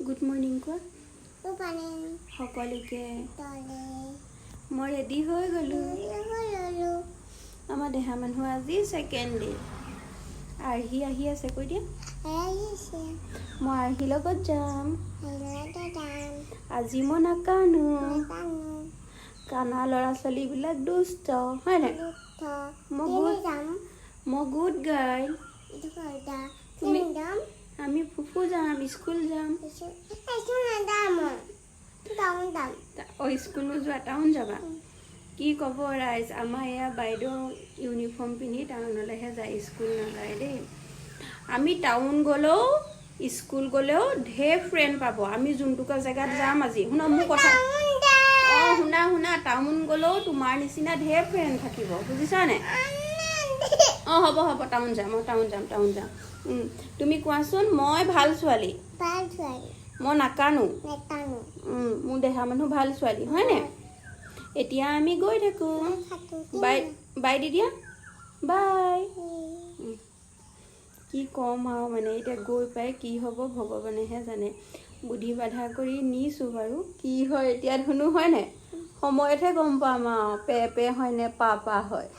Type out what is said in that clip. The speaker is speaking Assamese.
গুড মৰ্ণিং কোৱা সকলোকে মই ৰেডি হৈ গ'লোঁ আমাৰ দেহা মানুহ আজি ছেকেণ্ড ডে আৰ্হি আহি আছে কৈ দিয়া মই আৰ্হিৰ লগত যাম আজি মই নাকানো কানা ল'ৰা ছোৱালীবিলাক দুষ্ট হয় নাই মই গুড গাৰ্ল আমি ফুফু যাম স্কুল যাম স্কুল নোযোৱা টাউন যাবা কি ক'ব ৰাইজ আমাৰ এয়া বাইদেউ ইউনিফৰ্ম পিন্ধি টাউনলৈহে যায় স্কুল নাযায় দেই আমি টাউন গ'লেও স্কুল গ'লেও ঢেৰ ফ্ৰেণ্ড পাব আমি যোনটুকুৰা জেগাত যাম আজি শুনা মোৰ কথা শুনা টাউন গ'লেও তোমাৰ নিচিনা ঢেৰ ফ্ৰেণ্ড থাকিব বুজিছানে হ'ব টাউন যাম তুমি কোৱাচোন মই ভাল ছোৱালী মই নাকানো মোৰ দেহা মানুহ ভাল ছোৱালী হয়নে এতিয়া আমি গৈ থাকোঁ বাই দি দিয়া বাই কি ক'ম আৰু মানে এতিয়া গৈ পাই কি হ'ব ভগৱানেহে জানে বুদ্ধি বাধা কৰি নিছোঁ বাৰু কি হয় এতিয়া ধুনু হয়নে সময়তহে গম পাম আৰু পে হয়নে পা হয়